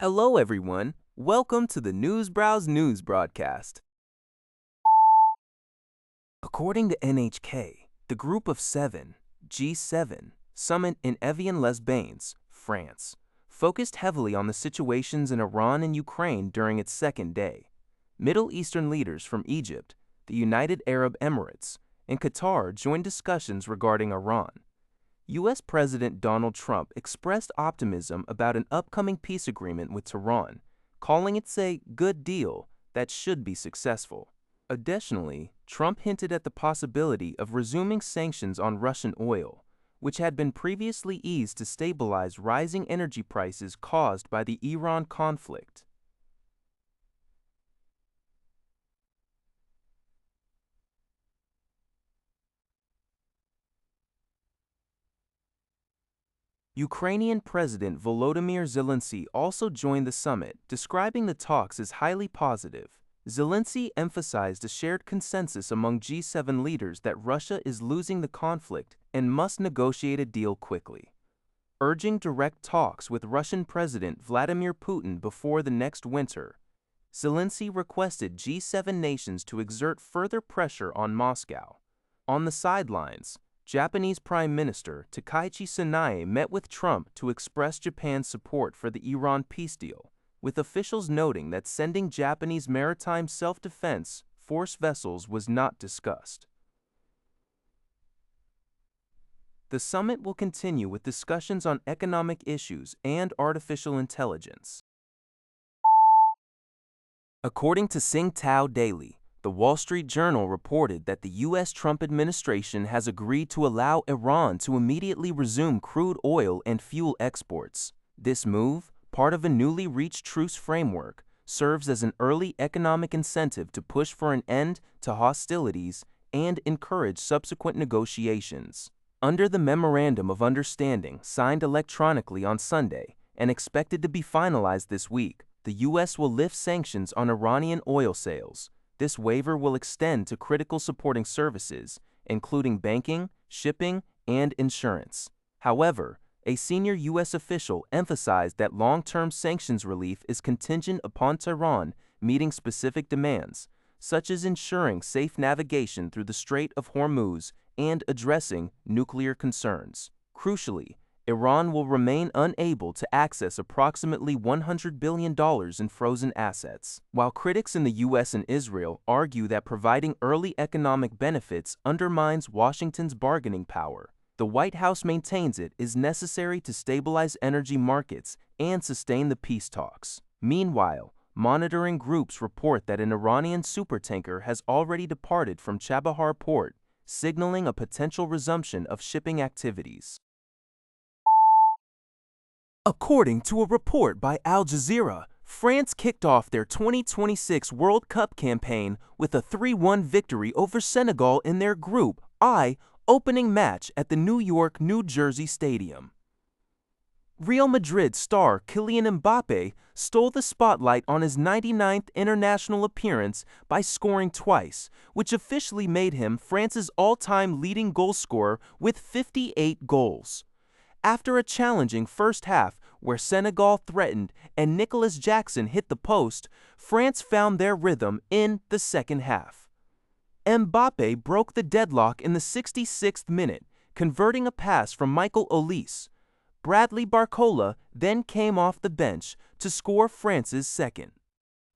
Hello, everyone. Welcome to the Newsbrowse News broadcast. According to NHK, the Group of Seven, G7, summit in Evian-les-Bains, France, focused heavily on the situations in Iran and Ukraine during its second day. Middle Eastern leaders from Egypt, the United Arab Emirates, and Qatar joined discussions regarding Iran. U.S. President Donald Trump expressed optimism about an upcoming peace agreement with Tehran, calling it a good deal that should be successful. Additionally, Trump hinted at the possibility of resuming sanctions on Russian oil, which had been previously eased to stabilize rising energy prices caused by the Iran conflict. Ukrainian President Volodymyr Zelensky also joined the summit, describing the talks as highly positive. Zelensky emphasized a shared consensus among G7 leaders that Russia is losing the conflict and must negotiate a deal quickly, urging direct talks with Russian President Vladimir Putin before the next winter. Zelensky requested G7 nations to exert further pressure on Moscow. On the sidelines, Japanese Prime Minister Takaichi Sanae met with Trump to express Japan's support for the Iran peace deal, with officials noting that sending Japanese maritime self-defense force vessels was not discussed. The summit will continue with discussions on economic issues and artificial intelligence. According to Tsingtao Daily, the Wall Street Journal reported that the U.S. Trump administration has agreed to allow Iran to immediately resume crude oil and fuel exports. This move, part of a newly reached truce framework, serves as an early economic incentive to push for an end to hostilities and encourage subsequent negotiations. Under the Memorandum of Understanding signed electronically on Sunday and expected to be finalized this week, the U.S. will lift sanctions on Iranian oil sales. This waiver will extend to critical supporting services, including banking, shipping, and insurance. However, a senior U.S. official emphasized that long-term sanctions relief is contingent upon Tehran meeting specific demands, such as ensuring safe navigation through the Strait of Hormuz and addressing nuclear concerns. Crucially, Iran will remain unable to access approximately $100 billion in frozen assets. While critics in the U.S. and Israel argue that providing early economic benefits undermines Washington's bargaining power, the White House maintains it is necessary to stabilize energy markets and sustain the peace talks. Meanwhile, monitoring groups report that an Iranian supertanker has already departed from Chabahar port, signaling a potential resumption of shipping activities. According to a report by Al Jazeera, France kicked off their 2026 World Cup campaign with a 3-1 victory over Senegal in their Group I opening match at the New York, New Jersey Stadium. Real Madrid star Kylian Mbappe stole the spotlight on his 99th international appearance by scoring twice, which officially made him France's all-time leading goal scorer with 58 goals. After a challenging first half where Senegal threatened and Nicolas Jackson hit the post, France found their rhythm in the second half. Mbappe broke the deadlock in the 66th minute, converting a pass from Michael Olise. Bradley Barcola then came off the bench to score France's second.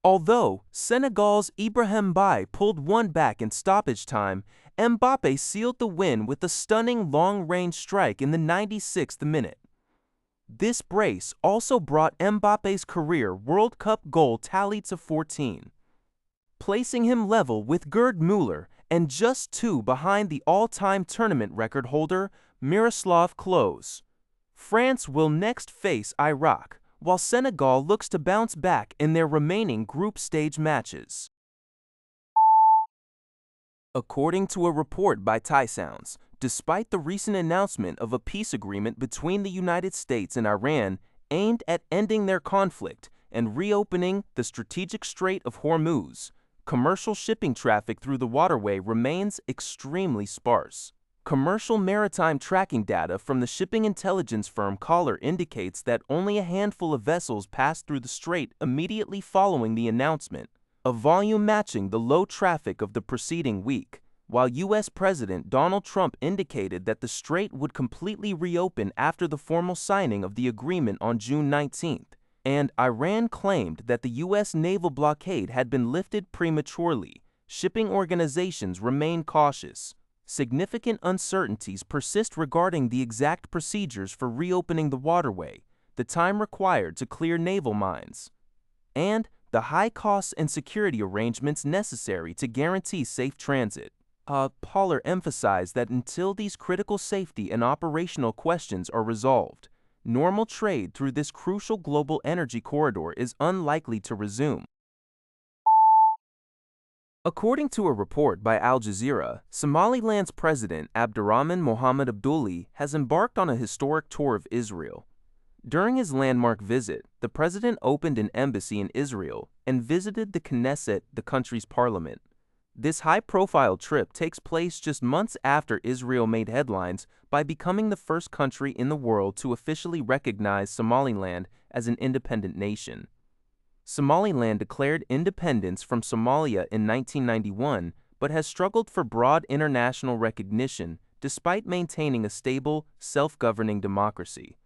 Although Senegal's Ibrahim Mbaye pulled one back in stoppage time, Mbappe sealed the win with a stunning long-range strike in the 96th minute. This brace also brought Mbappe's career World Cup goal tally to 14, placing him level with Gerd Müller and just 2 behind the all-time tournament record holder Miroslav Klose. France will next face Iraq, while Senegal looks to bounce back in their remaining group stage matches. According to a report by Thai Sounds, despite the recent announcement of a peace agreement between the United States and Iran aimed at ending their conflict and reopening the strategic Strait of Hormuz, commercial shipping traffic through the waterway remains extremely sparse. Commercial maritime tracking data from the shipping intelligence firm Collar indicates that only a handful of vessels passed through the strait immediately following the announcement, a volume matching the low traffic of the preceding week, while U.S. President Donald Trump indicated that the strait would completely reopen after the formal signing of the agreement on June 19th, and Iran claimed that the U.S. naval blockade had been lifted prematurely. Shipping organizations remain cautious. Significant uncertainties persist regarding the exact procedures for reopening the waterway, the time required to clear naval mines, and the high costs and security arrangements necessary to guarantee safe transit. Pollard emphasized that until these critical safety and operational questions are resolved, normal trade through this crucial global energy corridor is unlikely to resume. According to a report by Al Jazeera, Somaliland's President Abdurrahman Mohamed Abdullahi has embarked on a historic tour of Israel. During his landmark visit, the president opened an embassy in Israel and visited the Knesset, the country's parliament. This high-profile trip takes place just months after Israel made headlines by becoming the first country in the world to officially recognize Somaliland as an independent nation. Somaliland declared independence from Somalia in 1991, but has struggled for broad international recognition despite maintaining a stable, self-governing democracy.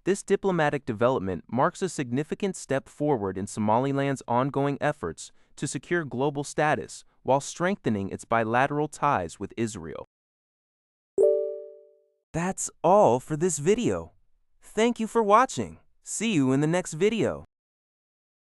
This diplomatic development marks a significant step forward in Somaliland's ongoing efforts to secure global status while strengthening its bilateral ties with Israel. That's all for this video. Thank you for watching. See you in the next video.